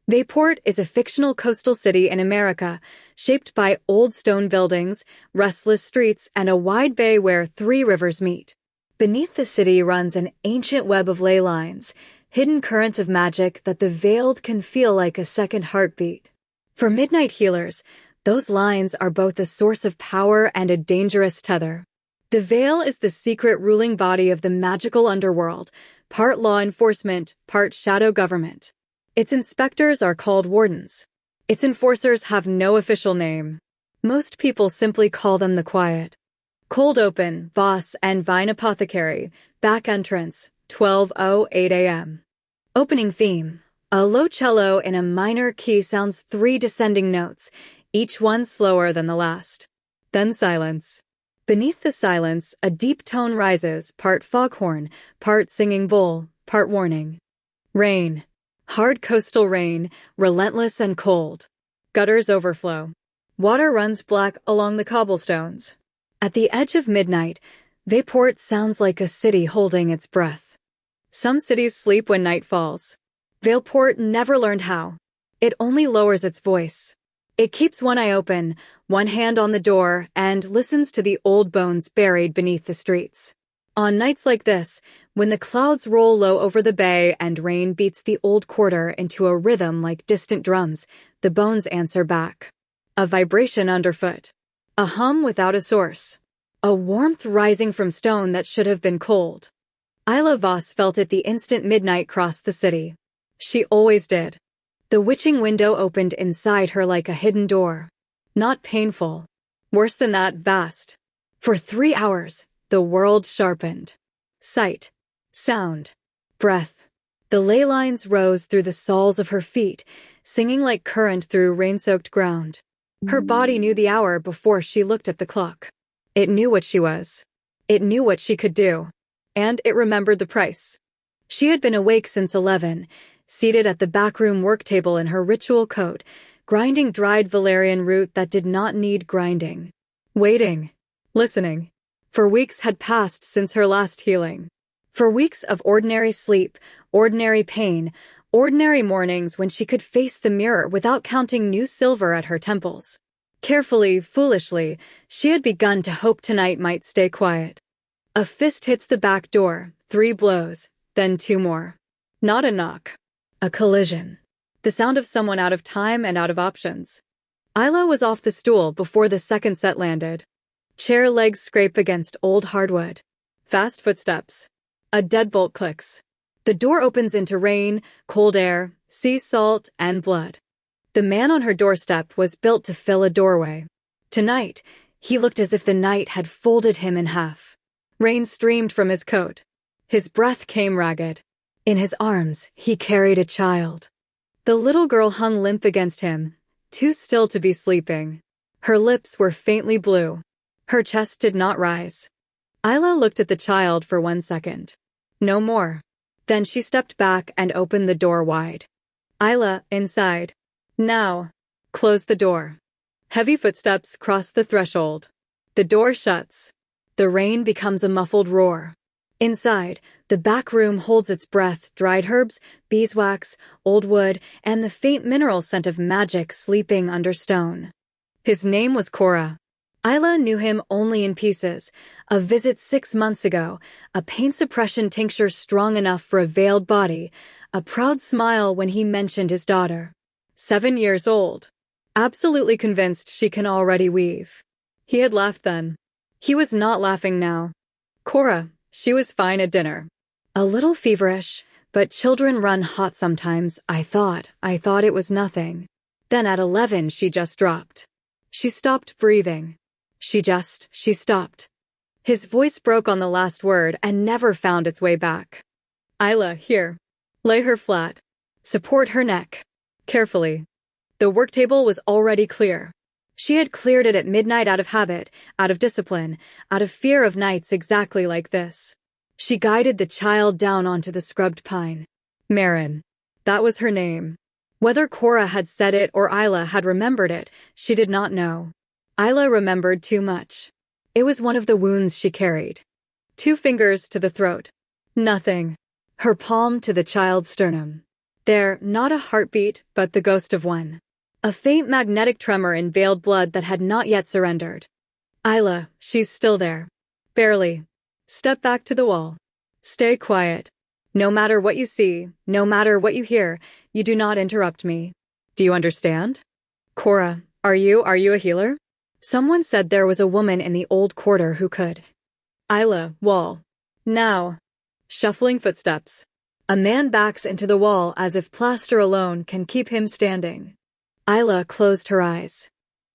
Veilport is a fictional coastal city in America, shaped by old stone buildings, restless streets, and a wide bay where three rivers meet. Beneath the city runs an ancient web of ley lines, hidden currents of magic that the veiled can feel like a second heartbeat. For midnight healers, those lines are both a source of power and a dangerous tether. The Veil is the secret ruling body of the magical underworld, part law enforcement, part shadow government. Its inspectors are called wardens. Its enforcers have no official name. Most people simply call them the Quiet. Cold open, Voss and Vine Apothecary, back entrance, 12:08 a.m. Opening theme. A low cello in a minor key sounds three descending notes, each one slower than the last. Then silence. Beneath the silence, a deep tone rises, part foghorn, part singing bull, part warning. Rain. Hard coastal rain, relentless and cold. Gutters overflow. Water runs black along the cobblestones. At the edge of midnight, Veilport sounds like a city holding its breath. Some cities sleep when night falls. Veilport never learned how. It only lowers its voice. It keeps one eye open, one hand on the door, and listens to the old bones buried beneath the streets. On nights like this, when the clouds roll low over the bay and rain beats the old quarter into a rhythm like distant drums, the bones answer back. A vibration underfoot. A hum without a source. A warmth rising from stone that should have been cold. Isla Voss felt it the instant midnight crossed the city. She always did. The witching window opened inside her like a hidden door. Not painful. Worse than that, vast. For 3 hours, the world sharpened. Sight. Sound. Breath. The ley lines rose through the soles of her feet, singing like current through rain-soaked ground. Her body knew the hour before she looked at the clock. It knew what she was. It knew what she could do. And it remembered the price. She had been awake since 11, seated at the backroom work table in her ritual coat, grinding dried valerian root that did not need grinding. Waiting. Listening. For weeks had passed since her last healing. For weeks of ordinary sleep, ordinary pain, ordinary mornings when she could face the mirror without counting new silver at her temples. Carefully, foolishly, she had begun to hope tonight might stay quiet. A fist hits the back door, 3 blows, then 2 more. Not a knock. A collision. The sound of someone out of time and out of options. Isla was off the stool before the second set landed. Chair legs scrape against old hardwood. Fast footsteps. A deadbolt clicks. The door opens into rain, cold air, sea salt, and blood. The man on her doorstep was built to fill a doorway. Tonight, he looked as if the night had folded him in half. Rain streamed from his coat. His breath came ragged. In his arms, he carried a child. The little girl hung limp against him, too still to be sleeping. Her lips were faintly blue. Her chest did not rise. Isla looked at the child for 1 second. No more. Then she stepped back and opened the door wide. Isla, inside. Now. Close the door. Heavy footsteps cross the threshold. The door shuts. The rain becomes a muffled roar. Inside, the back room holds its breath, dried herbs, beeswax, old wood, and the faint mineral scent of magic sleeping under stone. His name was Cora. Isla knew him only in pieces. A visit 6 months ago, a pain suppression tincture strong enough for a veiled body, a proud smile when he mentioned his daughter. 7 years old. Absolutely convinced she can already weave. He had laughed then. He was not laughing now. Cora, she was fine at dinner. A little feverish, but children run hot sometimes, I thought it was nothing. Then at 11 she just dropped. She stopped breathing. She stopped. His voice broke on the last word and never found its way back. Isla, here. Lay her flat. Support her neck. Carefully. The work table was already clear. She had cleared it at midnight out of habit, out of discipline, out of fear of nights exactly like this. She guided the child down onto the scrubbed pine. Marin. That was her name. Whether Cora had said it or Isla had remembered it, she did not know. Isla remembered too much. It was one of the wounds she carried. 2 fingers to the throat. Nothing. Her palm to the child's sternum. There, not a heartbeat, but the ghost of one. A faint magnetic tremor in veiled blood that had not yet surrendered. Isla, she's still there. Barely. Step back to the wall. Stay quiet. No matter what you see, no matter what you hear, you do not interrupt me. Do you understand? Cora, are you a healer? Someone said there was a woman in the old quarter who could. Isla, wall. Now. Shuffling footsteps. A man backs into the wall as if plaster alone can keep him standing. Isla closed her eyes.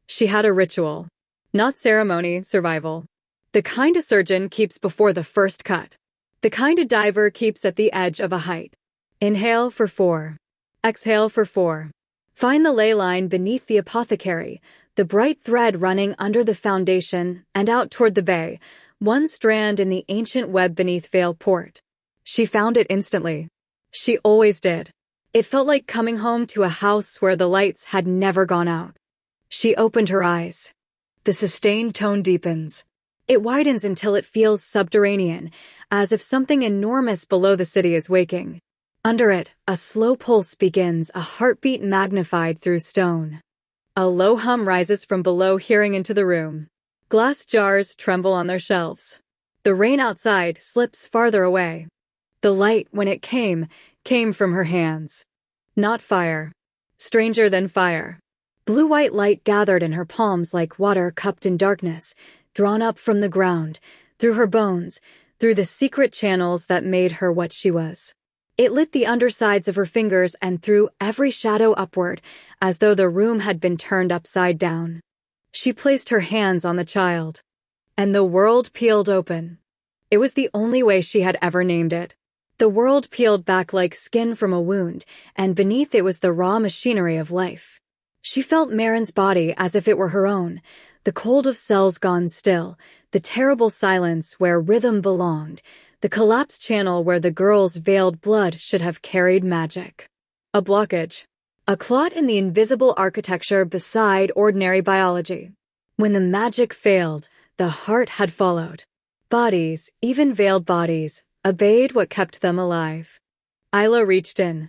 She had a ritual. Not ceremony, survival. The kind a surgeon keeps before the first cut. The kind a diver keeps at the edge of a height. Inhale for 4. Exhale for 4. Find the ley line beneath the apothecary, the bright thread running under the foundation and out toward the bay, one strand in the ancient web beneath Veilport. She found it instantly. She always did. It felt like coming home to a house where the lights had never gone out. She opened her eyes. The sustained tone deepens. It widens until it feels subterranean, as if something enormous below the city is waking. Under it, a slow pulse begins, a heartbeat magnified through stone. A low hum rises from below, hearing into the room. Glass jars tremble on their shelves. The rain outside slips farther away. The light, when it came from her hands. Not fire. Stranger than fire. Blue-white light gathered in her palms like water cupped in darkness, drawn up from the ground, through her bones, through the secret channels that made her what she was. It lit the undersides of her fingers and threw every shadow upward, as though the room had been turned upside down. She placed her hands on the child. And the world peeled open. It was the only way she had ever named it. The world peeled back like skin from a wound, and beneath it was the raw machinery of life. She felt Marin's body as if it were her own, the cold of cells gone still, the terrible silence where rhythm belonged, the collapsed channel where the girl's veiled blood should have carried magic. A blockage. A clot in the invisible architecture beside ordinary biology. When the magic failed, the heart had followed. Bodies, even veiled bodies, obeyed what kept them alive. Isla reached in.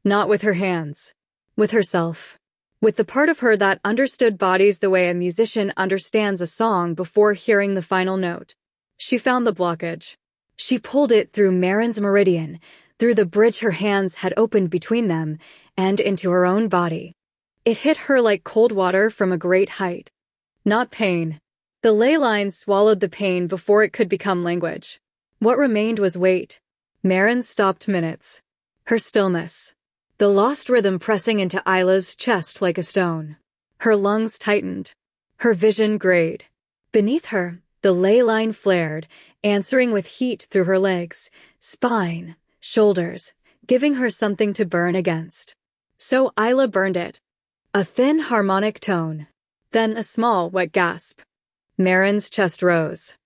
Not with her hands. With herself. With the part of her that understood bodies the way a musician understands a song before hearing the final note. She found the blockage. She pulled it through Marin's meridian, through the bridge her hands had opened between them, and into her own body. It hit her like cold water from a great height. Not pain. The ley line swallowed the pain before it could become language. What remained was weight. Marin stopped minutes. Her stillness. The lost rhythm pressing into Isla's chest like a stone. Her lungs tightened. Her vision grayed. Beneath her, the ley line flared, answering with heat through her legs, spine, shoulders, giving her something to burn against. So Isla burned it. A thin harmonic tone. Then a small, wet gasp. Marin's chest rose.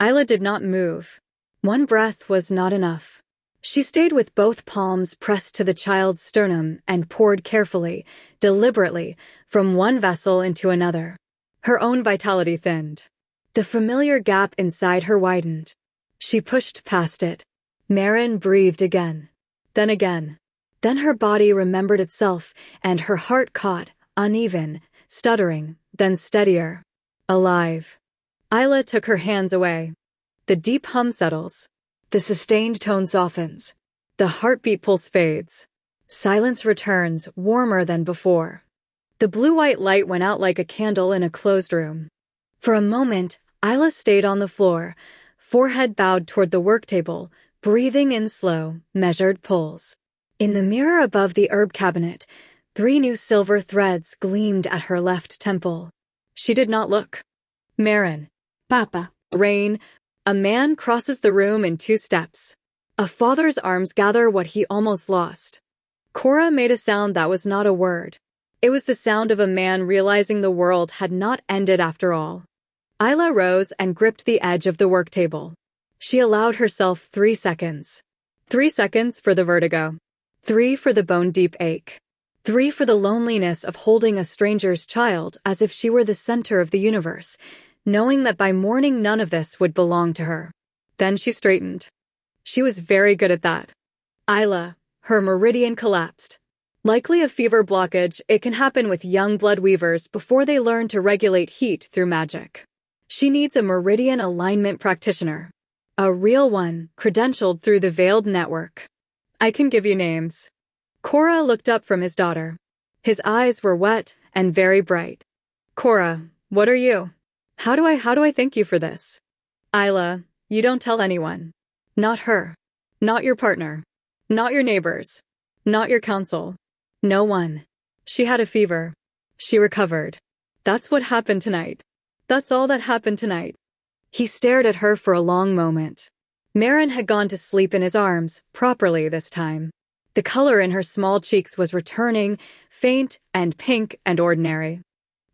Isla did not move. One breath was not enough. She stayed with both palms pressed to the child's sternum and poured carefully, deliberately, from one vessel into another. Her own vitality thinned. The familiar gap inside her widened. She pushed past it. Marin breathed again. Then again. Then her body remembered itself, and her heart caught, uneven, stuttering, then steadier. Alive. Isla took her hands away. The deep hum settles. The sustained tone softens. The heartbeat pulse fades. Silence returns, warmer than before. The blue-white light went out like a candle in a closed room. For a moment, Isla stayed on the floor, forehead bowed toward the work table, breathing in slow, measured pulls. In the mirror above the herb cabinet, 3 new silver threads gleamed at her left temple. She did not look. Marin. Papa. Rain. A man crosses the room in 2 steps. A father's arms gather what he almost lost. Cora made a sound that was not a word. It was the sound of a man realizing the world had not ended after all. Isla rose and gripped the edge of the work table. She allowed herself 3 seconds. 3 seconds for the vertigo. 3 for the bone-deep ache. 3 for the loneliness of holding a stranger's child as if she were the center of the universe, knowing that by morning none of this would belong to her. Then she straightened. She was very good at that. Isla, her meridian collapsed. Likely a fever blockage, it can happen with young blood weavers before they learn to regulate heat through magic. She needs a meridian alignment practitioner. A real one, credentialed through the Veiled network. I can give you names. Cora looked up from his daughter. His eyes were wet and very bright. Cora, what are you? How do I thank you for this? Isla, you don't tell anyone. Not her. Not your partner. Not your neighbors. Not your council. No one. She had a fever. She recovered. That's what happened tonight. That's all that happened tonight. He stared at her for a long moment. Marin had gone to sleep in his arms, properly this time. The color in her small cheeks was returning, faint and pink and ordinary.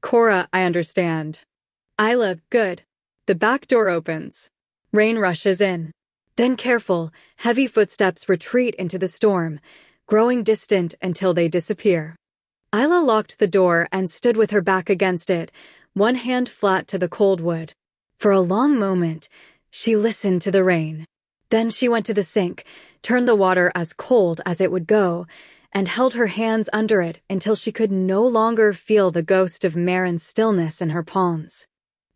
Cora, I understand. Isla, good. The back door opens. Rain rushes in. Then careful, heavy footsteps retreat into the storm, growing distant until they disappear. Isla locked the door and stood with her back against it, one hand flat to the cold wood. For a long moment, she listened to the rain. Then she went to the sink, turned the water as cold as it would go, and held her hands under it until she could no longer feel the ghost of Marin's stillness in her palms.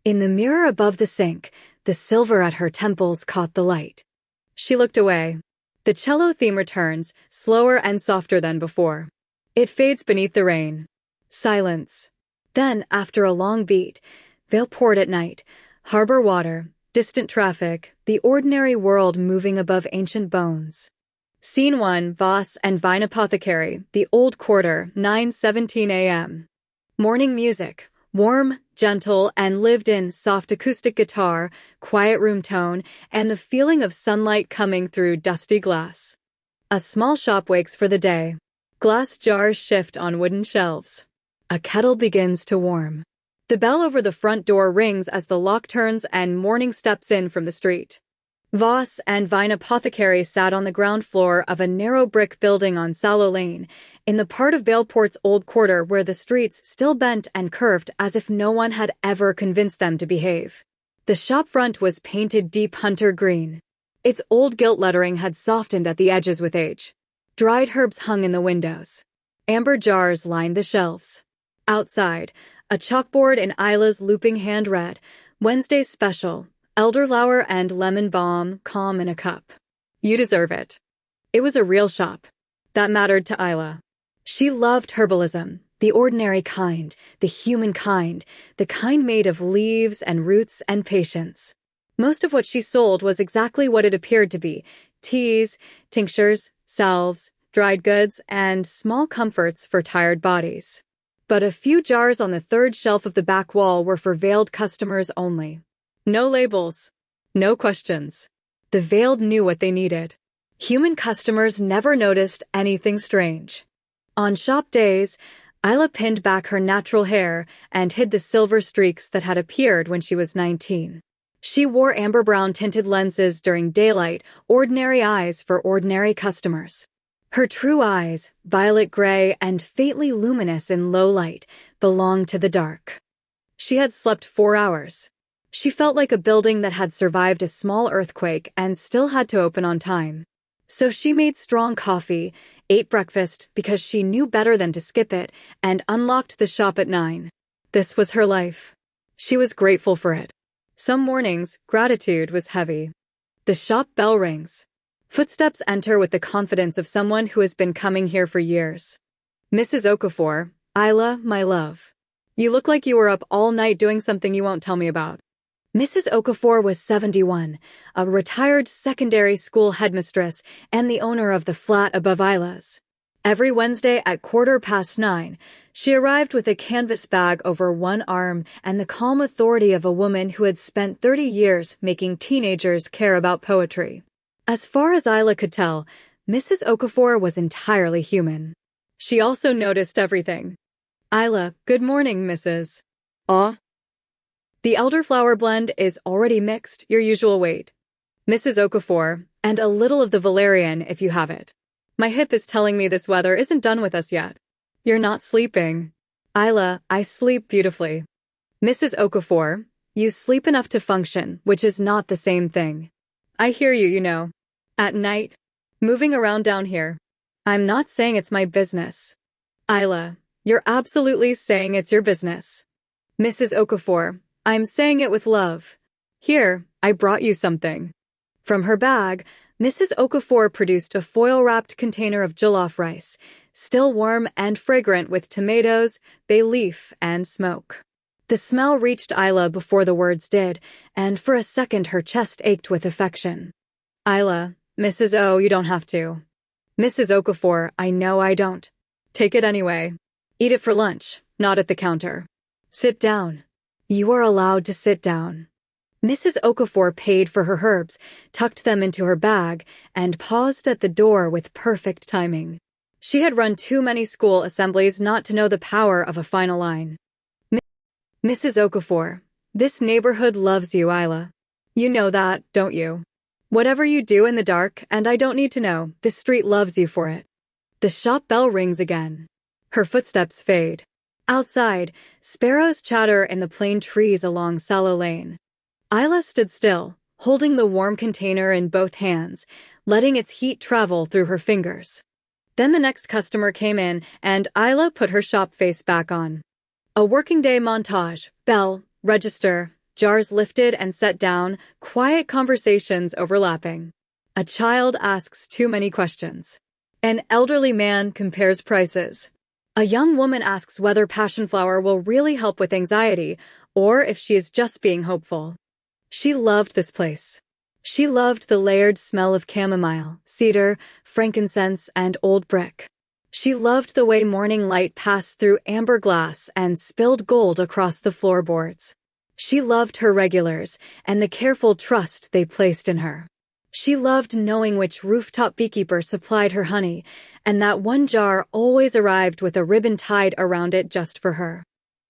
In the mirror above the sink, the silver at her temples caught the light. She looked away. The cello theme returns, slower and softer than before. It fades beneath the rain. Silence. Then, after a long beat, Veilport at night, harbor water, distant traffic, the ordinary world moving above ancient bones. Scene 1, Voss and Vine Apothecary, the Old Quarter, 9:17 a.m. Morning music, warm, gentle, and lived-in soft acoustic guitar, quiet room tone, and the feeling of sunlight coming through dusty glass. A small shop wakes for the day. Glass jars shift on wooden shelves. A kettle begins to warm. The bell over the front door rings as the lock turns and morning steps in from the street. Voss and Vine Apothecary sat on the ground floor of a narrow brick building on Sallow Lane, in the part of Veilport's old quarter where the streets still bent and curved as if no one had ever convinced them to behave. The shop front was painted deep hunter green. Its old gilt lettering had softened at the edges with age. Dried herbs hung in the windows. Amber jars lined the shelves. Outside, a chalkboard in Isla's looping hand read, Wednesday's special, elderflower and lemon balm, calm in a cup. You deserve it. It was a real shop. That mattered to Isla. She loved herbalism, the ordinary kind, the human kind, the kind made of leaves and roots and patience. Most of what she sold was exactly what it appeared to be, teas, tinctures, salves, dried goods, and small comforts for tired bodies. But a few jars on the third shelf of the back wall were for veiled customers only. No labels. No questions. The veiled knew what they needed. Human customers never noticed anything strange. On shop days, Isla pinned back her natural hair and hid the silver streaks that had appeared when she was 19. She wore amber-brown tinted lenses during daylight, ordinary eyes for ordinary customers. Her true eyes, violet gray and faintly luminous in low light, belonged to the dark. She had slept 4 hours. She felt like a building that had survived a small earthquake and still had to open on time. So she made strong coffee, ate breakfast because she knew better than to skip it, and unlocked the shop at 9. This was her life. She was grateful for it. Some mornings, gratitude was heavy. The shop bell rings. Footsteps enter with the confidence of someone who has been coming here for years. Mrs. Okafor, Isla, my love. You look like you were up all night doing something you won't tell me about. Mrs. Okafor was 71, a retired secondary school headmistress and the owner of the flat above Isla's. Every Wednesday at 9:15, she arrived with a canvas bag over one arm and the calm authority of a woman who had spent 30 years making teenagers care about poetry. As far as Isla could tell, Mrs. Okafor was entirely human. She also noticed everything. Isla, good morning, Mrs. The elderflower blend is already mixed, your usual weight. Mrs. Okafor, and a little of the valerian if you have it. My hip is telling me this weather isn't done with us yet. You're not sleeping. Isla, I sleep beautifully. Mrs. Okafor, you sleep enough to function, which is not the same thing. I hear you, you know. At night. Moving around down here. I'm not saying it's my business. Isla, you're absolutely saying it's your business. Mrs. Okafor, I'm saying it with love. Here, I brought you something. From her bag, Mrs. Okafor produced a foil-wrapped container of jollof rice, still warm and fragrant with tomatoes, bay leaf, and smoke. The smell reached Isla before the words did, and for a second her chest ached with affection. Isla, Mrs. O, you don't have to. Mrs. Okafor, I know I don't. Take it anyway. Eat it for lunch, not at the counter. Sit down. You are allowed to sit down. Mrs. Okafor paid for her herbs, tucked them into her bag, and paused at the door with perfect timing. She had run too many school assemblies not to know the power of a final line. Mrs. Okafor, this neighborhood loves you, Isla. You know that, don't you? Whatever you do in the dark, and I don't need to know, this street loves you for it. The shop bell rings again. Her footsteps fade. Outside, sparrows chatter in the plane trees along Sallow Lane. Isla stood still, holding the warm container in both hands, letting its heat travel through her fingers. Then the next customer came in, and Isla put her shop face back on. A working day montage, bell, register, jars lifted and set down, quiet conversations overlapping. A child asks too many questions. An elderly man compares prices. A young woman asks whether passion flower will really help with anxiety, or if she is just being hopeful. She loved this place. She loved the layered smell of chamomile, cedar, frankincense, and old brick. She loved the way morning light passed through amber glass and spilled gold across the floorboards. She loved her regulars and the careful trust they placed in her. She loved knowing which rooftop beekeeper supplied her honey, and that one jar always arrived with a ribbon tied around it just for her.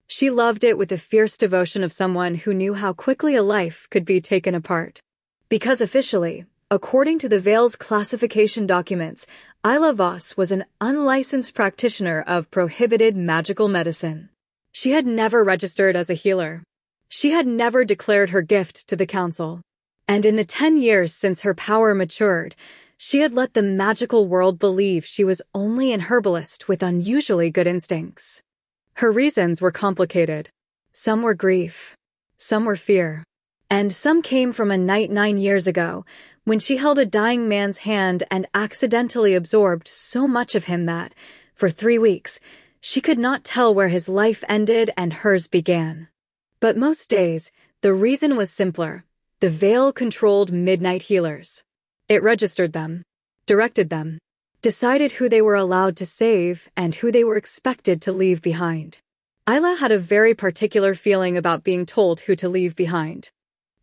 She loved it with the fierce devotion of someone who knew how quickly a life could be taken apart. Because officially, according to the Veil's classification documents, Isla Voss was an unlicensed practitioner of prohibited magical medicine. She had never registered as a healer. She had never declared her gift to the council. And in the 10 years since her power matured, she had let the magical world believe she was only an herbalist with unusually good instincts. Her reasons were complicated. Some were grief. Some were fear. And some came from a night 9 years ago, when she held a dying man's hand and accidentally absorbed so much of him that, for 3 weeks, she could not tell where his life ended and hers began. But most days, the reason was simpler. The Veil controlled midnight healers. It registered them, directed them, decided who they were allowed to save and who they were expected to leave behind. Isla had a very particular feeling about being told who to leave behind.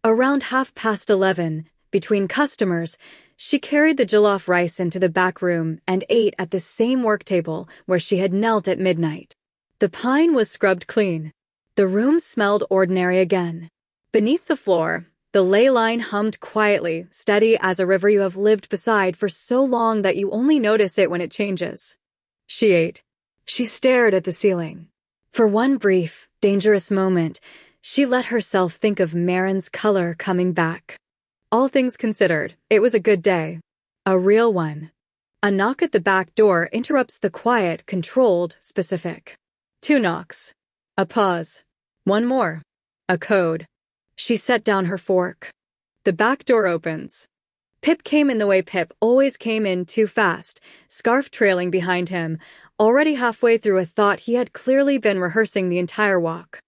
Around 11:30, between customers, she carried the jollof rice into the back room and ate at the same work table where she had knelt at midnight. The pine was scrubbed clean. The room smelled ordinary again. Beneath the floor, the ley line hummed quietly, steady as a river you have lived beside for so long that you only notice it when it changes. She ate. She stared at the ceiling. For one brief, dangerous moment, she let herself think of Marin's color coming back. All things considered, it was a good day. A real one. A knock at the back door interrupts the quiet, controlled, specific. 2 knocks. A pause. 1 more. A code. She set down her fork. The back door opens. Pip came in the way Pip always came in too fast, scarf trailing behind him, already halfway through a thought he had clearly been rehearsing the entire walk.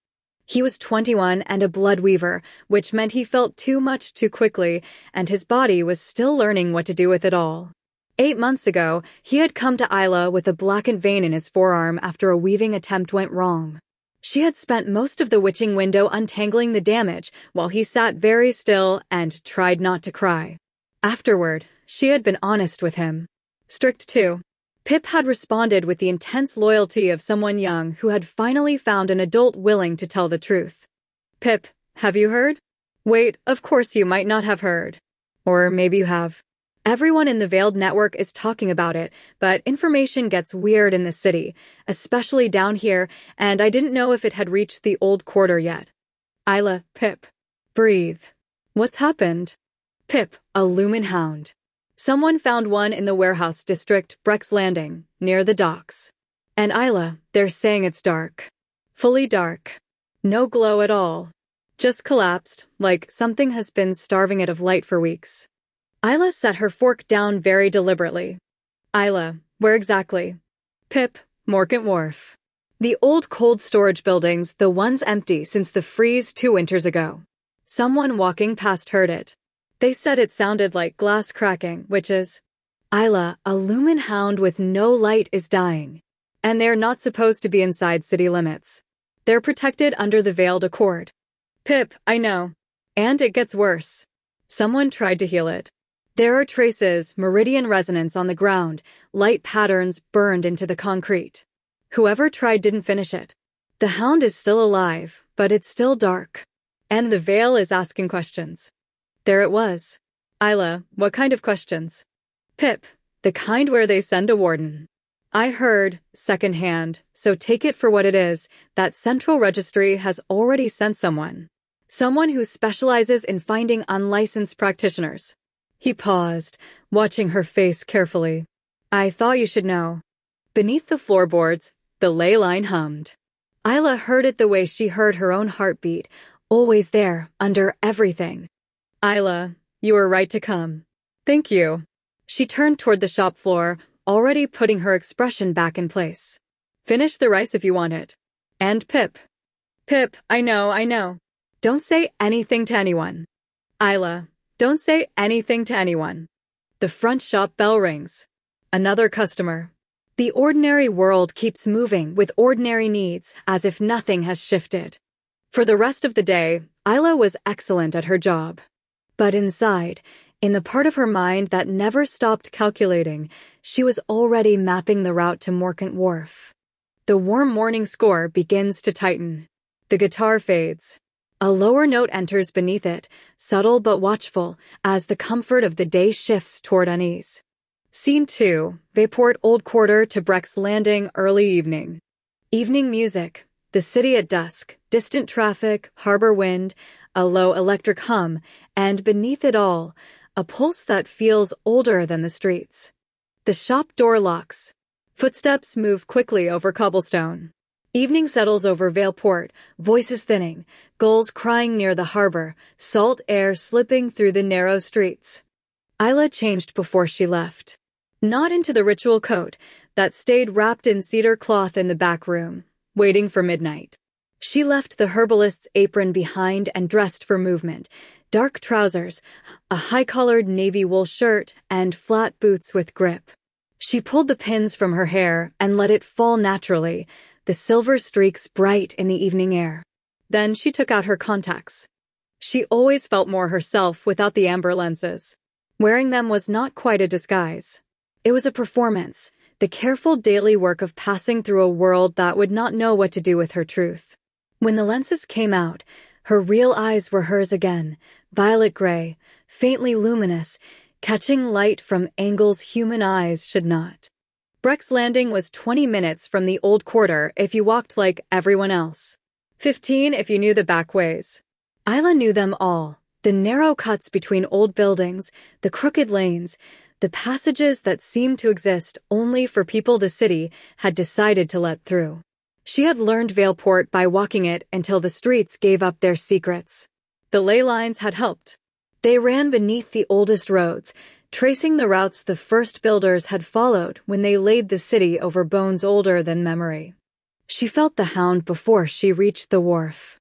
He was 21 and a blood weaver, which meant he felt too much too quickly, and his body was still learning what to do with it all. 8 months ago, he had come to Isla with a blackened vein in his forearm after a weaving attempt went wrong. She had spent most of the witching window untangling the damage while he sat very still and tried not to cry. Afterward, she had been honest with him. Strict too. Pip had responded with the intense loyalty of someone young who had finally found an adult willing to tell the truth. Pip, have you heard? Wait, of course you might not have heard. Or maybe you have. Everyone in the Veiled network is talking about it, but information gets weird in the city, especially down here, and I didn't know if it had reached the old quarter yet. Isla, Pip. Breathe. What's happened? Pip, a lumen hound. Someone found one in the warehouse district, Breck's Landing, near the docks. And Isla, they're saying it's dark. Fully dark. No glow at all. Just collapsed, like something has been starving it of light for weeks. Isla set her fork down very deliberately. Isla, where exactly? Pip, Morkant Wharf. The old cold storage buildings, the ones empty since the freeze 2 winters ago. Someone walking past heard it. They said it sounded like glass cracking, which is... Isla, a lumen hound with no light is dying. And they're not supposed to be inside city limits. They're protected under the veiled accord. Pip, I know. And it gets worse. Someone tried to heal it. There are traces, meridian resonance on the ground, light patterns burned into the concrete. Whoever tried didn't finish it. The hound is still alive, but it's still dark. And the veil is asking questions. There it was. Isla, what kind of questions? Pip, the kind where they send a warden. I heard, secondhand, so take it for what it is, that Central Registry has already sent someone. Someone who specializes in finding unlicensed practitioners. He paused, watching her face carefully. I thought you should know. Beneath the floorboards, the ley line hummed. Isla heard it the way she heard her own heartbeat, always there, under everything. Isla, you were right to come. Thank you. She turned toward the shop floor, already putting her expression back in place. Finish the rice if you want it. And Pip. Pip, I know. Don't say anything to anyone. Isla, don't say anything to anyone. The front shop bell rings. Another customer. The ordinary world keeps moving with ordinary needs as if nothing has shifted. For the rest of the day, Isla was excellent at her job. But inside, in the part of her mind that never stopped calculating, she was already mapping the route to Morkant Wharf. The warm morning score begins to tighten. The guitar fades. A lower note enters beneath it, subtle but watchful, as the comfort of the day shifts toward unease. Scene 2, Veilport Old Quarter to Breck's Landing, early evening. Evening music, the city at dusk, distant traffic, harbor wind, a low electric hum, and beneath it all, a pulse that feels older than the streets. The shop door locks. Footsteps move quickly over cobblestone. Evening settles over Veilport, voices thinning, gulls crying near the harbor, salt air slipping through the narrow streets. Isla changed before she left. Not into the ritual coat that stayed wrapped in cedar cloth in the back room, waiting for midnight. She left the herbalist's apron behind and dressed for movement. Dark trousers, a high-collared navy wool shirt, and flat boots with grip. She pulled the pins from her hair and let it fall naturally, the silver streaks bright in the evening air. Then she took out her contacts. She always felt more herself without the amber lenses. Wearing them was not quite a disguise. It was a performance, the careful daily work of passing through a world that would not know what to do with her truth. When the lenses came out, her real eyes were hers again, violet gray, faintly luminous, catching light from angles human eyes should not. Breck's Landing was 20 minutes from the old quarter if you walked like everyone else. 15 if you knew the back ways. Isla knew them all, the narrow cuts between old buildings, the crooked lanes, the passages that seemed to exist only for people the city had decided to let through. She had learned Veilport by walking it until the streets gave up their secrets. The ley lines had helped. They ran beneath the oldest roads, tracing the routes the first builders had followed when they laid the city over bones older than memory. She felt the hound before she reached the wharf.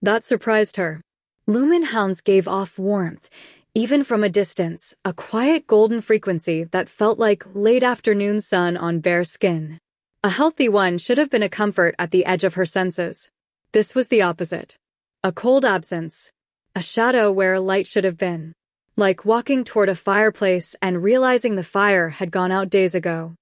That surprised her. Lumen hounds gave off warmth, even from a distance, a quiet golden frequency that felt like late afternoon sun on bare skin. A healthy one should have been a comfort at the edge of her senses. This was the opposite. A cold absence. A shadow where light should have been. Like walking toward a fireplace and realizing the fire had gone out days ago.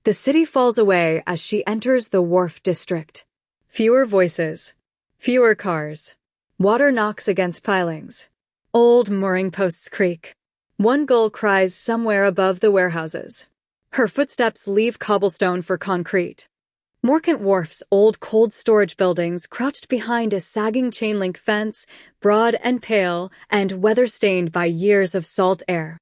The city falls away as she enters the wharf district. Fewer voices. Fewer cars. Water knocks against pilings. Old mooring posts creak. One gull cries somewhere above the warehouses. Her footsteps leave cobblestone for concrete. Morkant Wharf's old cold storage buildings crouched behind a sagging chain-link fence, broad and pale and weather-stained by years of salt air.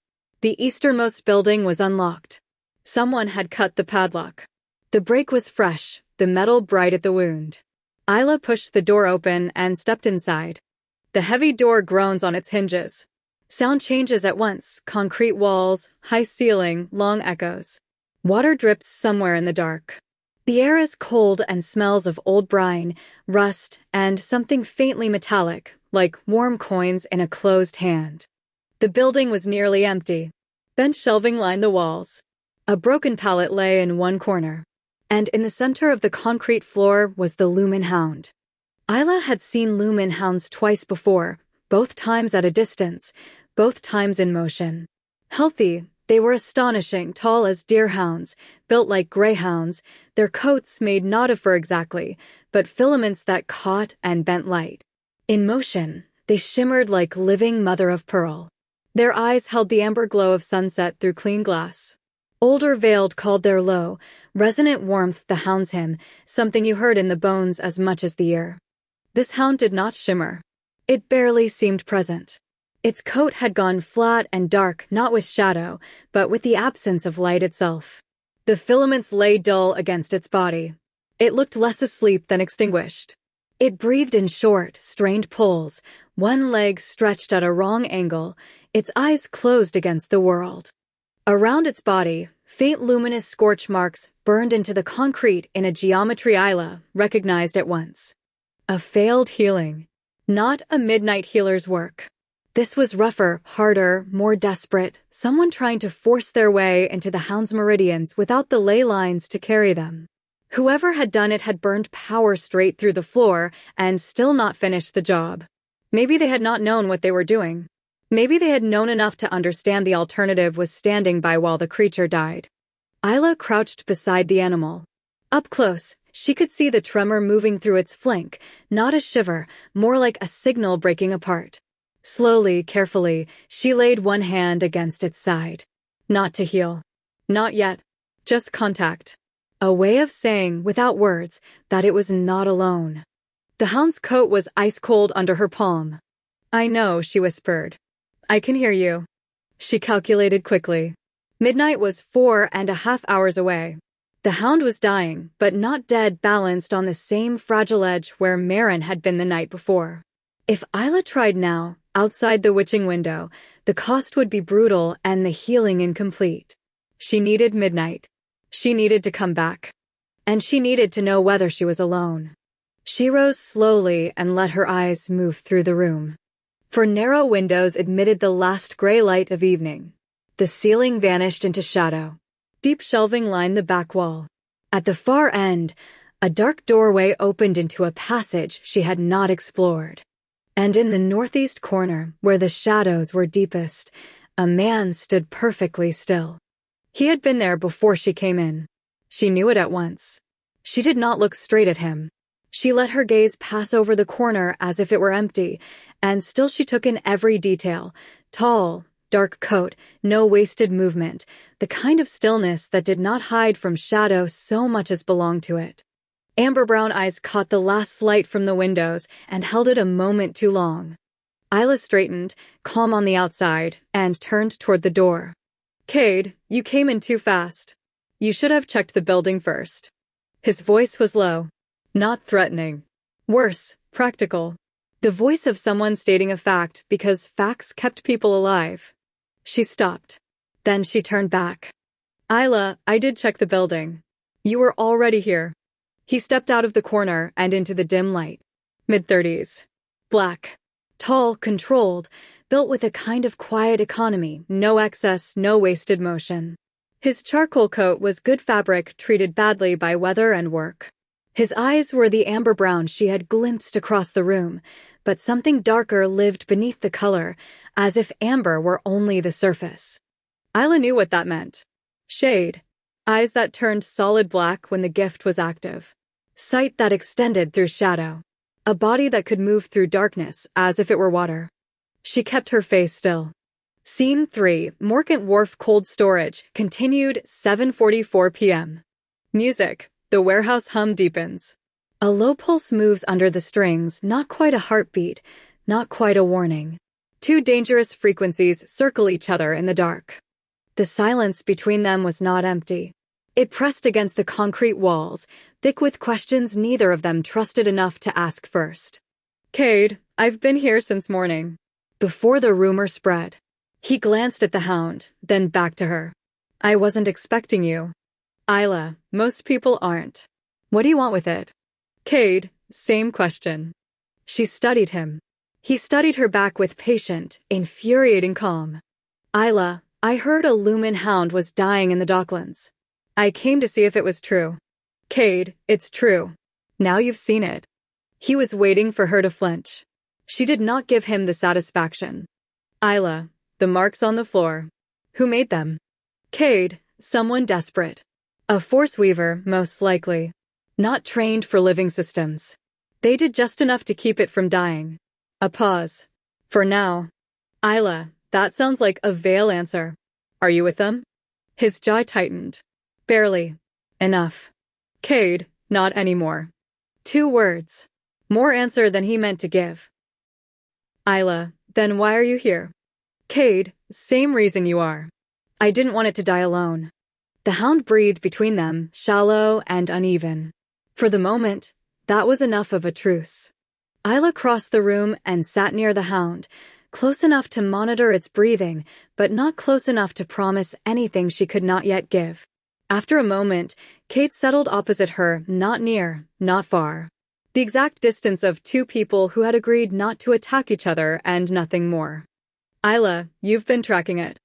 The easternmost building was unlocked. Someone had cut the padlock. The break was fresh, the metal bright at the wound. Isla pushed the door open and stepped inside. The heavy door groans on its hinges. Sound changes at once, concrete walls, high ceiling, long echoes. Water drips somewhere in the dark. The air is cold and smells of old brine, rust, and something faintly metallic, like warm coins in a closed hand. The building was nearly empty. Bench shelving lined the walls. A broken pallet lay in one corner. And in the center of the concrete floor was the lumen hound. Isla had seen lumen hounds twice before, both times at a distance, both times in motion. Healthy, they were astonishing, tall as deerhounds, built like greyhounds, their coats made not of fur exactly, but filaments that caught and bent light. In motion, they shimmered like living mother-of-pearl. Their eyes held the amber glow of sunset through clean glass. Older veiled called their low, resonant warmth the hound's hymn, something you heard in the bones as much as the ear. This hound did not shimmer. It barely seemed present. Its coat had gone flat and dark, not with shadow, but with the absence of light itself. The filaments lay dull against its body. It looked less asleep than extinguished. It breathed in short, strained pulls, one leg stretched at a wrong angle, its eyes closed against the world. Around its body, faint luminous scorch marks burned into the concrete in a geometry Isla recognized at once. A failed healing. Not a midnight healer's work. This was rougher, harder, more desperate, someone trying to force their way into the hound's meridians without the ley lines to carry them. Whoever had done it had burned power straight through the floor and still not finished the job. Maybe they had not known what they were doing. Maybe they had known enough to understand the alternative was standing by while the creature died. Isla crouched beside the animal. Up close, she could see the tremor moving through its flank, not a shiver, more like a signal breaking apart. Slowly, carefully, she laid one hand against its side. Not to heal. Not yet. Just contact. A way of saying, without words, that it was not alone. The hound's coat was ice-cold under her palm. "I know," she whispered. "I can hear you." She calculated quickly. Midnight was 4.5 hours away. The hound was dying, but not dead, balanced on the same fragile edge where Marin had been the night before. If Isla tried now, outside the witching window, the cost would be brutal and the healing incomplete. She needed midnight. She needed to come back. And she needed to know whether she was alone. She rose slowly and let her eyes move through the room. For narrow windows admitted the last gray light of evening. The ceiling vanished into shadow. Deep shelving lined the back wall. At the far end, a dark doorway opened into a passage she had not explored. And in the northeast corner, where the shadows were deepest, a man stood perfectly still. He had been there before she came in. She knew it at once. She did not look straight at him. She let her gaze pass over the corner as if it were empty, and still she took in every detail. Tall, dark coat, no wasted movement, the kind of stillness that did not hide from shadow so much as belonged to it. Amber-brown eyes caught the last light from the windows and held it a moment too long. Isla straightened, calm on the outside, and turned toward the door. "Cade, you came in too fast. You should have checked the building first." His voice was low. Not threatening. Worse, practical. The voice of someone stating a fact because facts kept people alive. She stopped. Then she turned back. "Isla, I did check the building. You were already here." He stepped out of the corner and into the dim light. Mid-30s. Black. Tall, controlled, built with a kind of quiet economy, no excess, no wasted motion. His charcoal coat was good fabric treated badly by weather and work. His eyes were the amber brown she had glimpsed across the room, but something darker lived beneath the color, as if amber were only the surface. Isla knew what that meant. Shade. Eyes that turned solid black when the gift was active. Sight that extended through shadow. A body that could move through darkness as if it were water. She kept her face still. Scene 3, Morcant Wharf Cold Storage, continued 7:44 p.m. Music. The warehouse hum deepens. A low pulse moves under the strings, not quite a heartbeat, not quite a warning. Two dangerous frequencies circle each other in the dark. The silence between them was not empty. It pressed against the concrete walls, thick with questions neither of them trusted enough to ask first. Cade, I've been here since morning. Before the rumor spread. He glanced at the hound, then back to her. I wasn't expecting you. Isla, most people aren't. What do you want with it? Cade, same question. She studied him. He studied her back with patient, infuriating calm. Isla, I heard a lumen hound was dying in the docklands. I came to see if it was true. Cade, it's true. Now you've seen it. He was waiting for her to flinch. She did not give him the satisfaction. Isla, the marks on the floor. Who made them? Cade, someone desperate. A force weaver, most likely. Not trained for living systems. They did just enough to keep it from dying. A pause. For now. Isla, that sounds like a Veil answer. Are you with them? His jaw tightened. Barely. Enough. Cade, not anymore. 2 words. More answer than he meant to give. Isla, then why are you here? Cade, same reason you are. I didn't want it to die alone. The hound breathed between them, shallow and uneven. For the moment, that was enough of a truce. Isla crossed the room and sat near the hound, close enough to monitor its breathing, but not close enough to promise anything she could not yet give. After a moment, Cade settled opposite her, not near, not far. The exact distance of 2 people who had agreed not to attack each other and nothing more. Isla, you've been tracking it.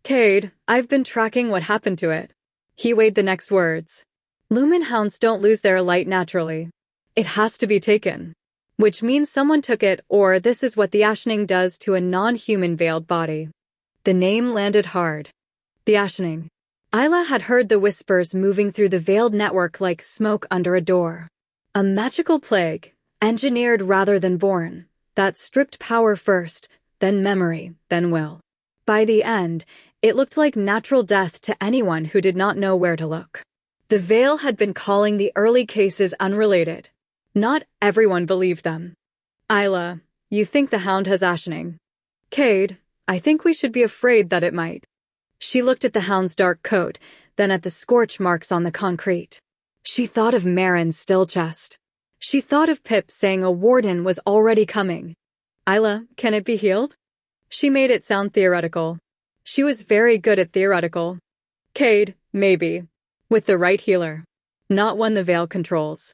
Cade, I've been tracking what happened to it. He weighed the next words. Lumen hounds don't lose their light naturally. It has to be taken. Which means someone took it, or this is what the ashening does to a non-human veiled body. The name landed hard. The ashening. Isla had heard the whispers moving through the veiled network like smoke under a door. A magical plague, engineered rather than born, that stripped power first, then memory, then will. By the end, it looked like natural death to anyone who did not know where to look. The Veil had been calling the early cases unrelated. Not everyone believed them. Isla, you think the hound has ashening. Cade, I think we should be afraid that it might. She looked at the hound's dark coat, then at the scorch marks on the concrete. She thought of Marin's still chest. She thought of Pip saying a warden was already coming. Isla, can it be healed? She made it sound theoretical. She was very good at theoretical. Cade, maybe. With the right healer. Not one the Veil controls.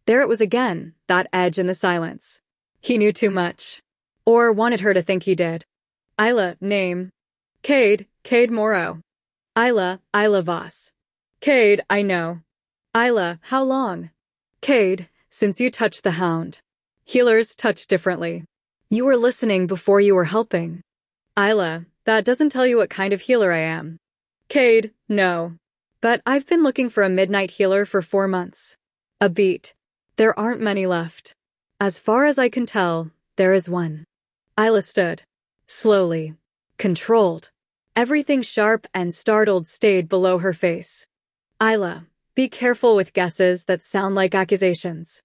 There it was again, that edge in the silence. He knew too much. Or wanted her to think he did. Isla, name. Cade, Cade Morrow. Isla Voss. Cade, I know. Isla, how long? Cade, since you touched the hound. Healers touch differently. You were listening before you were helping. Isla, that doesn't tell you what kind of healer I am. Cade, no. But I've been looking for a midnight healer for 4 months. A beat. There aren't many left. As far as I can tell, there is one. Isla stood. Slowly. Controlled. Everything sharp and startled stayed below her face. Isla, be careful with guesses that sound like accusations.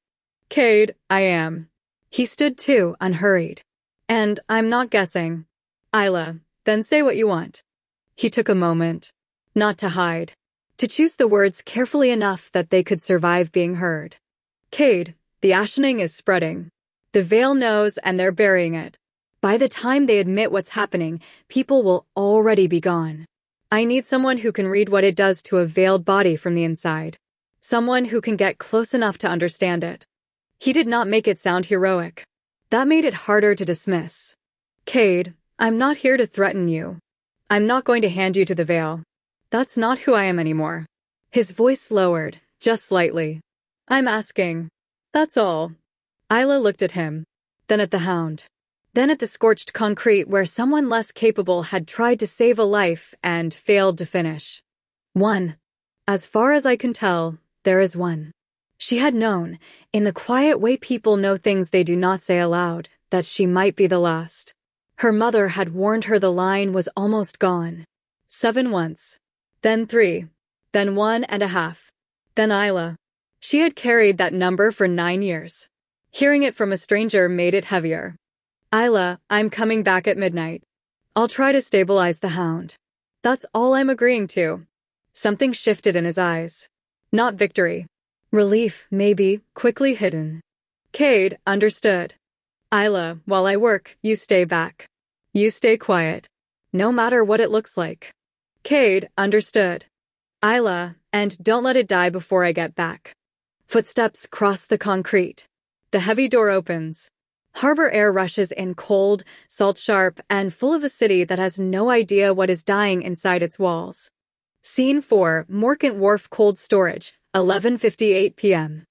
Cade, I am. He stood too, unhurried. And I'm not guessing. Isla, then say what you want. He took a moment. Not to hide. To choose the words carefully enough that they could survive being heard. Cade, the ashening is spreading. The Veil knows and they're burying it. By the time they admit what's happening, people will already be gone. I need someone who can read what it does to a veiled body from the inside. Someone who can get close enough to understand it. He did not make it sound heroic. That made it harder to dismiss. Cade, I'm not here to threaten you. I'm not going to hand you to the Veil. That's not who I am anymore. His voice lowered, just slightly. I'm asking. That's all. Isla looked at him. Then at the hound. Then at the scorched concrete where someone less capable had tried to save a life and failed to finish. One. As far as I can tell, there is one. She had known, in the quiet way people know things they do not say aloud, that she might be the last. Her mother had warned her the line was almost gone. 7 once. Then 3. Then 1.5. Then Isla. She had carried that number for 9 years. Hearing it from a stranger made it heavier. Isla, I'm coming back at midnight. I'll try to stabilize the hound. That's all I'm agreeing to. Something shifted in his eyes. Not victory. Relief, maybe, quickly hidden. Cade understood. Isla, while I work, you stay back. You stay quiet. No matter what it looks like. Cade understood. Isla, and don't let it die before I get back. Footsteps cross the concrete. The heavy door opens. Harbor air rushes in cold, salt-sharp, and full of a city that has no idea what is dying inside its walls. Scene 4, Morcant Wharf Cold Storage, 11:58 p.m.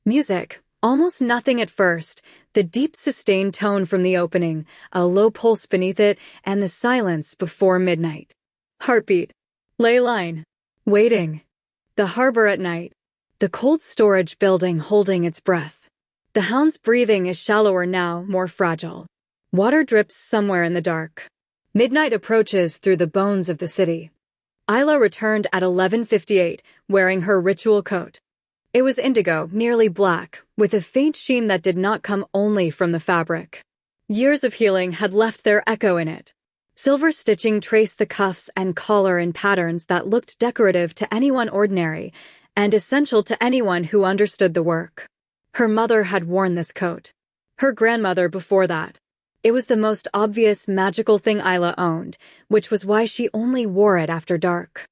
Music. Almost nothing at first. The deep sustained tone from the opening, a low pulse beneath it, and the silence before midnight. Heartbeat. Ley line. Waiting. The harbor at night. The cold storage building holding its breath. The hound's breathing is shallower now, more fragile. Water drips somewhere in the dark. Midnight approaches through the bones of the city. Isla returned at 11:58, wearing her ritual coat. It was indigo, nearly black, with a faint sheen that did not come only from the fabric. Years of healing had left their echo in it. Silver stitching traced the cuffs and collar in patterns that looked decorative to anyone ordinary, and essential to anyone who understood the work. Her mother had worn this coat. Her grandmother before that. It was the most obvious magical thing Isla owned, which was why she only wore it after dark.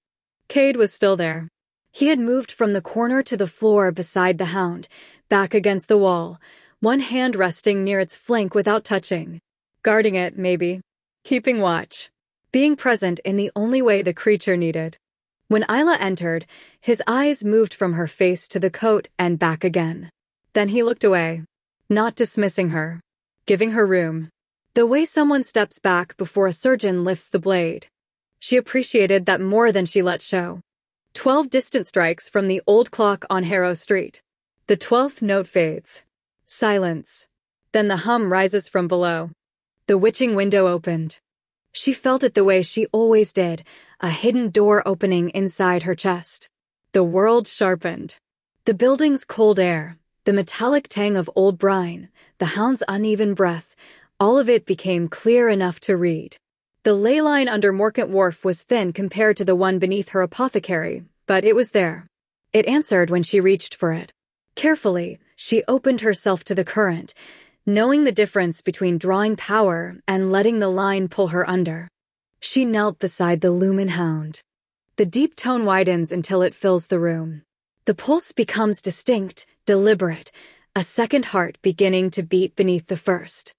Cade was still there. He had moved from the corner to the floor beside the hound, back against the wall, one hand resting near its flank without touching. Guarding it, maybe. Keeping watch. Being present in the only way the creature needed. When Isla entered, his eyes moved from her face to the coat and back again. Then he looked away, not dismissing her, giving her room. The way someone steps back before a surgeon lifts the blade. She appreciated that more than she let show. 12 distant strikes from the old clock on Harrow Street. The 12th note fades. Silence. Then the hum rises from below. The witching window opened. She felt it the way she always did, a hidden door opening inside her chest. The world sharpened. The building's cold air, the metallic tang of old brine, the hound's uneven breath, all of it became clear enough to read. The ley line under Morcant Wharf was thin compared to the one beneath her apothecary, but it was there. It answered when she reached for it. Carefully, she opened herself to the current, knowing the difference between drawing power and letting the line pull her under. She knelt beside the lumen hound. The deep tone widens until it fills the room. The pulse becomes distinct, deliberate, a second heart beginning to beat beneath the first.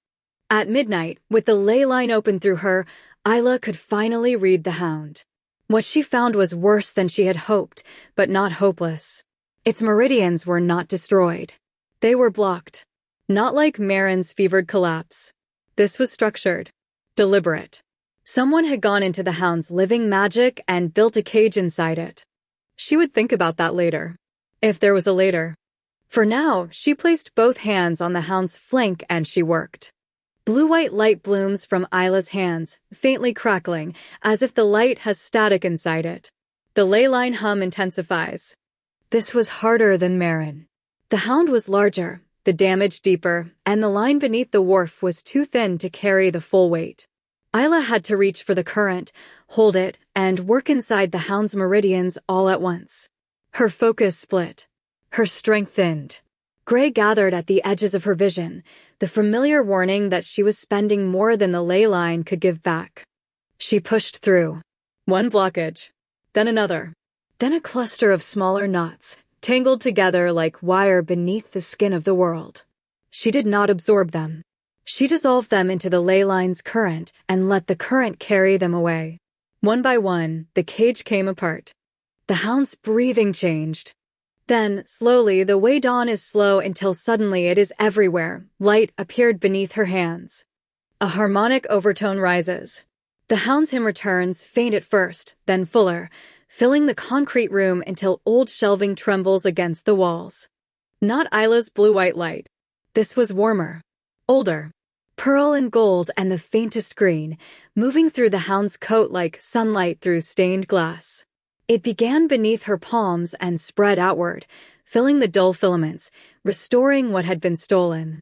At midnight, with the ley line open through her, Isla could finally read the hound. What she found was worse than she had hoped, but not hopeless. Its meridians were not destroyed. They were blocked. Not like Marin's fevered collapse. This was structured. Deliberate. Someone had gone into the hound's living magic and built a cage inside it. She would think about that later. If there was a later. For now, she placed both hands on the hound's flank and she worked. Blue-white light blooms from Isla's hands, faintly crackling, as if the light has static inside it. The ley line hum intensifies. This was harder than Marin. The hound was larger, the damage deeper, and the line beneath the wharf was too thin to carry the full weight. Isla had to reach for the current, hold it, and work inside the hound's meridians all at once. Her focus split. Her strength thinned. Gray gathered at the edges of her vision, the familiar warning that she was spending more than the ley line could give back. She pushed through. One blockage. Then another. Then a cluster of smaller knots, tangled together like wire beneath the skin of the world. She did not absorb them. She dissolved them into the ley line's current and let the current carry them away. One by one, the cage came apart. The hound's breathing changed. Then, slowly, the way dawn is slow until suddenly it is everywhere, light appeared beneath her hands. A harmonic overtone rises. The hound's hymn returns, faint at first, then fuller, filling the concrete room until old shelving trembles against the walls. Not Isla's blue-white light. This was warmer. Older. Pearl and gold and the faintest green, moving through the hound's coat like sunlight through stained glass. It began beneath her palms and spread outward, filling the dull filaments, restoring what had been stolen.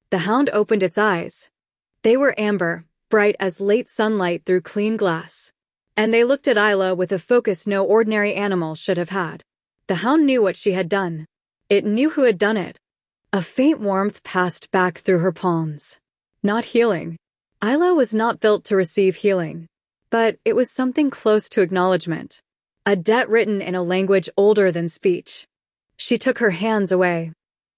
The hound opened its eyes. They were amber, bright as late sunlight through clean glass. and they looked at Isla with a focus no ordinary animal should have had. The hound knew what she had done. It knew who had done it. A faint warmth passed back through her palms. Not healing. Isla was not built to receive healing. But it was something close to acknowledgement. A debt written in a language older than speech. She took her hands away.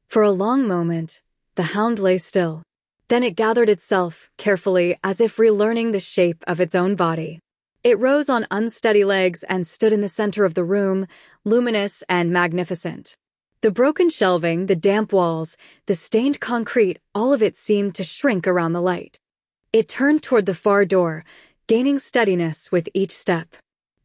For a long moment, the hound lay still. Then it gathered itself, carefully, as if relearning the shape of its own body. It rose on unsteady legs and stood in the center of the room, luminous and magnificent. The broken shelving, the damp walls, the stained concrete, all of it seemed to shrink around the light. It turned toward the far door, gaining steadiness with each step.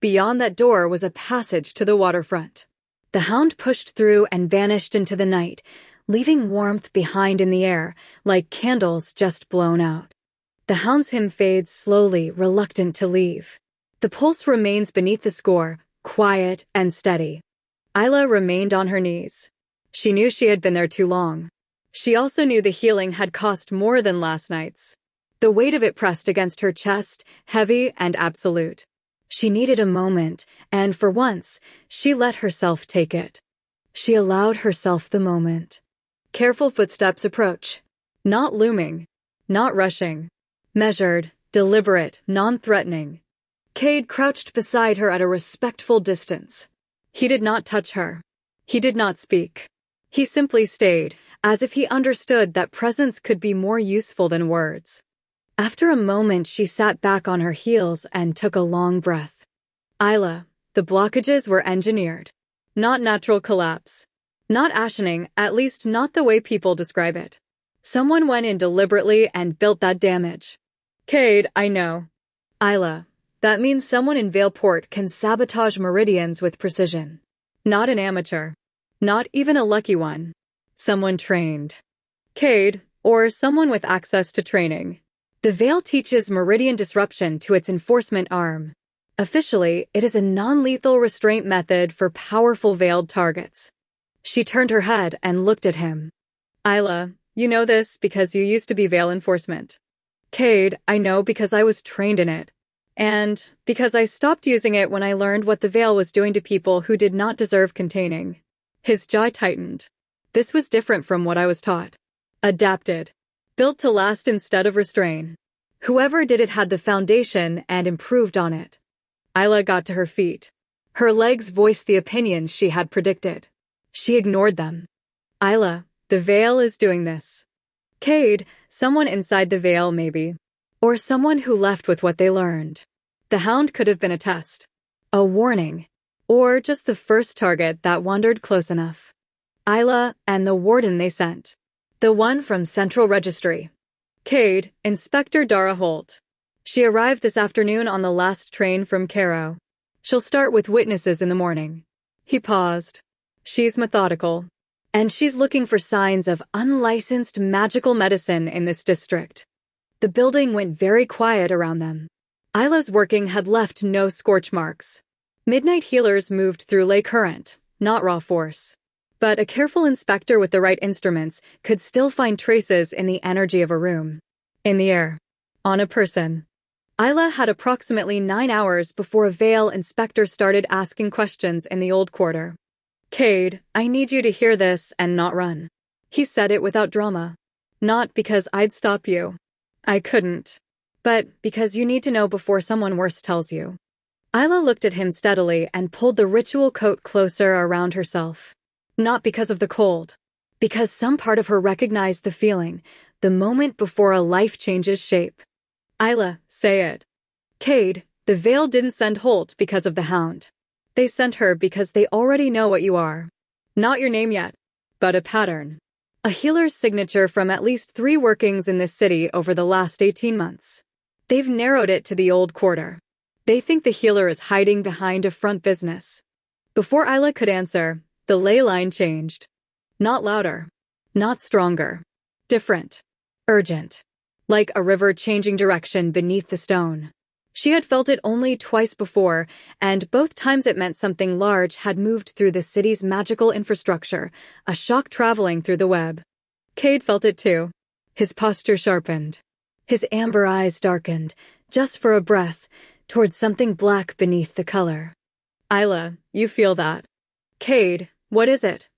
Beyond that door was a passage to the waterfront. The hound pushed through and vanished into the night, leaving warmth behind in the air, like candles just blown out. The hound's hymn fades slowly, reluctant to leave. The pulse remains beneath the score, quiet and steady. Isla remained on her knees. She knew she had been there too long. She also knew the healing had cost more than last night's. The weight of it pressed against her chest, heavy and absolute. She needed a moment, and for once, she let herself take it. She allowed herself the moment. Careful footsteps approach. Not looming. Not rushing. Measured, deliberate, non-threatening. Cade crouched beside her at a respectful distance. He did not touch her. He did not speak. He simply stayed, as if he understood that presence could be more useful than words. After a moment, she sat back on her heels and took a long breath. Isla, the blockages were engineered. Not natural collapse. Not ashening, at least not the way people describe it. Someone went in deliberately and built that damage. Cade, I know. Isla, that means someone in Veilport can sabotage meridians with precision. Not an amateur. Not even a lucky one. Someone trained. Cade, or someone with access to training. The Veil teaches meridian disruption to its enforcement arm. Officially, it is a non-lethal restraint method for powerful veiled targets. She turned her head and looked at him. Isla, you know this because you used to be Veil enforcement. Cade, I know because I was trained in it. And because I stopped using it when I learned what the Veil was doing to people who did not deserve containing. His jaw tightened. This was different from what I was taught. Adapted. Built to last instead of restrain. Whoever did it had the foundation and improved on it. Isla got to her feet. Her legs voiced the opinions she had predicted. She ignored them. Isla, the Veil is doing this. Cade, someone inside the Veil maybe. Or someone who left with what they learned. The hound could have been a test. A warning. Or just the first target that wandered close enough. Isla and the warden they sent. The one from Central Registry. Cade, Inspector Dara Holt. She arrived this afternoon on the last train from Cairo. She'll start with witnesses in the morning. He paused. She's methodical. And she's looking for signs of unlicensed magical medicine in this district. The building went very quiet around them. Isla's working had left no scorch marks. Midnight healers moved through ley current, not raw force. But a careful inspector with the right instruments could still find traces in the energy of a room. In the air. On a person. Isla had approximately 9 hours before a Veil inspector started asking questions in the old quarter. Cade, I need you to hear this and not run. He said it without drama. Not because I'd stop you. I couldn't. But because you need to know before someone worse tells you. Isla looked at him steadily and pulled the ritual coat closer around herself. Not because of the cold. Because some part of her recognized the feeling, the moment before a life changes shape. Isla, say it. Cade, the Veil didn't send Holt because of the hound. They sent her because they already know what you are. Not your name yet, but a pattern. A healer's signature from at least 3 workings in this city over the last 18 months. They've narrowed it to the old quarter. They think the healer is hiding behind a front business. Before Isla could answer, the ley line changed. Not louder. Not stronger. Different. Urgent. Like a river changing direction beneath the stone. She had felt it only twice before, and both times it meant something large had moved through the city's magical infrastructure, a shock traveling through the web. Cade felt it too. His posture sharpened. His amber eyes darkened, just for a breath, toward something black beneath the color. Isla, you feel that. Cade, what is it?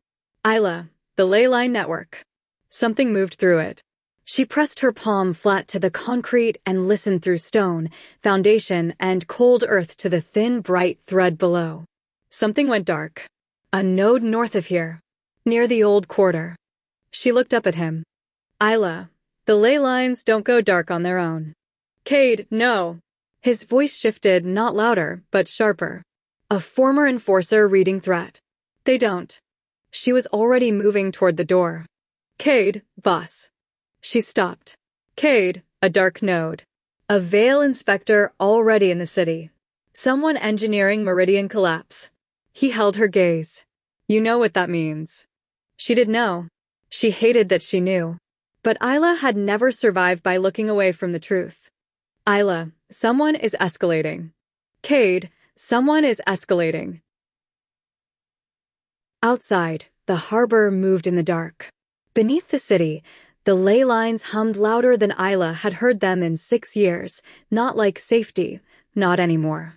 Isla, the ley line network. Something moved through it. She pressed her palm flat to the concrete and listened through stone, foundation, and cold earth to the thin, bright thread below. Something went dark. A node north of here, near the old quarter. She looked up at him. Isla, the ley lines don't go dark on their own. Cade, no. His voice shifted, not louder, but sharper. A former enforcer reading threat. They don't. She was already moving toward the door. Cade, boss. She stopped. Cade, a dark node. A Veil inspector already in the city. Someone engineering Meridian collapse. He held her gaze. You know what that means. She did know. She hated that she knew. But Isla had never survived by looking away from the truth. Isla, someone is escalating. Cade, someone is escalating. Outside, the harbor moved in the dark. Beneath the city, the ley lines hummed louder than Isla had heard them in 6 years, not like safety, not anymore.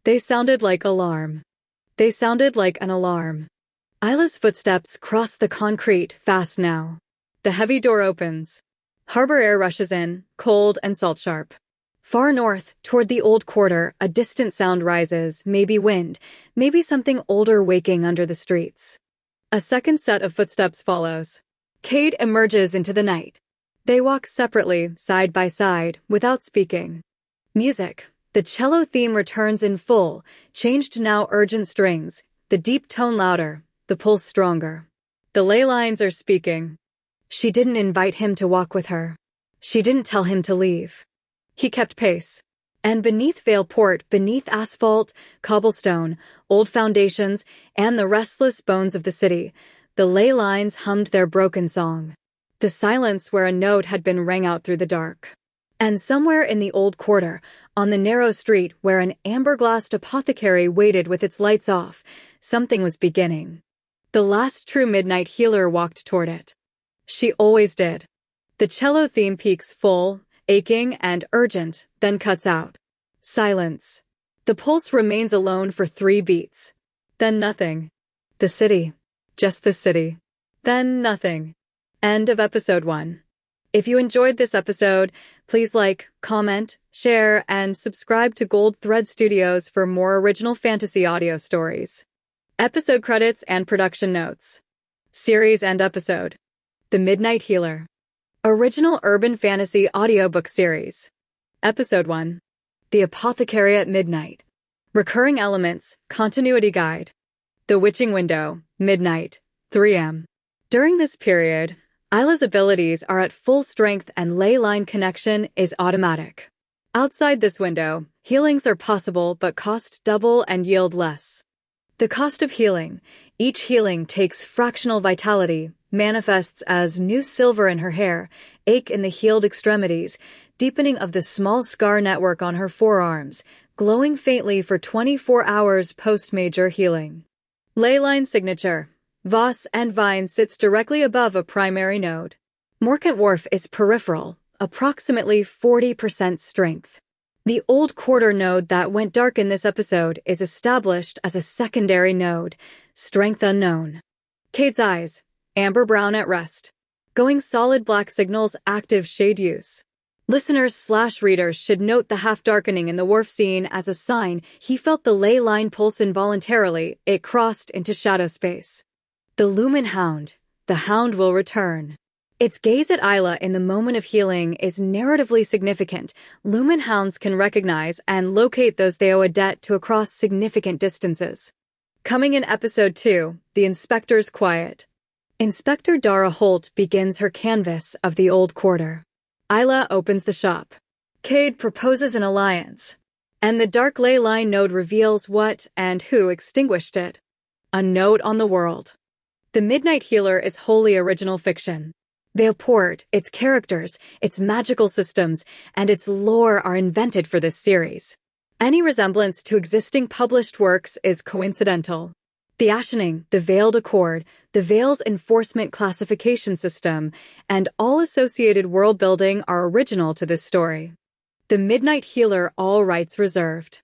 They sounded like alarm. They sounded like an alarm. Isla's footsteps cross the concrete fast now. The heavy door opens. Harbor air rushes in, cold and salt-sharp. Far north, toward the old quarter, a distant sound rises, maybe wind, maybe something older waking under the streets. A second set of footsteps follows. Cade emerges into the night. They walk separately, side by side, without speaking. Music. The cello theme returns in full, changed now urgent strings, the deep tone louder, the pulse stronger. The ley lines are speaking. She didn't invite him to walk with her. She didn't tell him to leave. He kept pace. And beneath Veilport, beneath asphalt, cobblestone, old foundations, and the restless bones of the city, the ley lines hummed their broken song. The silence where a note had been rang out through the dark. And somewhere in the old quarter, on the narrow street where an amber-glassed apothecary waited with its lights off, something was beginning. The last true midnight healer walked toward it. She always did. The cello theme peaks full, aching and urgent, then cuts out. Silence. The pulse remains alone for 3 beats. Then nothing. The city. Just the city. Then nothing. End of episode 1. If you enjoyed this episode, please like, comment, share, and subscribe to Gold Thread Studios for more original fantasy audio stories. Episode credits and production notes. Series and episode. The Midnight Healer. Original Urban Fantasy Audiobook Series. Episode 1. The Apothecary at Midnight. Recurring Elements, Continuity Guide. The Witching Window, Midnight, 3 a.m. During this period, Isla's abilities are at full strength and ley line connection is automatic. Outside this window, healings are possible but cost double and yield less. The cost of healing. Each healing takes fractional vitality, manifests as new silver in her hair, ache in the healed extremities, deepening of the small scar network on her forearms, glowing faintly for 24 hours post-major healing. Ley line signature. Voss and Vine sits directly above a primary node. Morkant Wharf is peripheral, approximately 40% strength. The old quarter node that went dark in this episode is established as a secondary node, strength unknown. Cade's eyes, amber brown at rest. Going solid black signals active shade use. Listeners/readers should note the half-darkening in the wharf scene as a sign he felt the ley line pulse involuntarily, it crossed into shadow space. The lumen hound. The hound will return. Its gaze at Isla in the moment of healing is narratively significant. Lumen hounds can recognize and locate those they owe a debt to across significant distances. Coming in episode 2, the inspector's quiet. Inspector Dara Holt begins her canvass of the old quarter. Isla opens the shop. Cade proposes an alliance. And the dark ley line node reveals what and who extinguished it. A note on the world. The Midnight Healer is wholly original fiction. Veilport, its characters, its magical systems, and its lore are invented for this series. Any resemblance to existing published works is coincidental. The Ashening, the Veiled Accord, the Veil's enforcement classification system, and all associated world building are original to this story. The Midnight Healer, all rights reserved.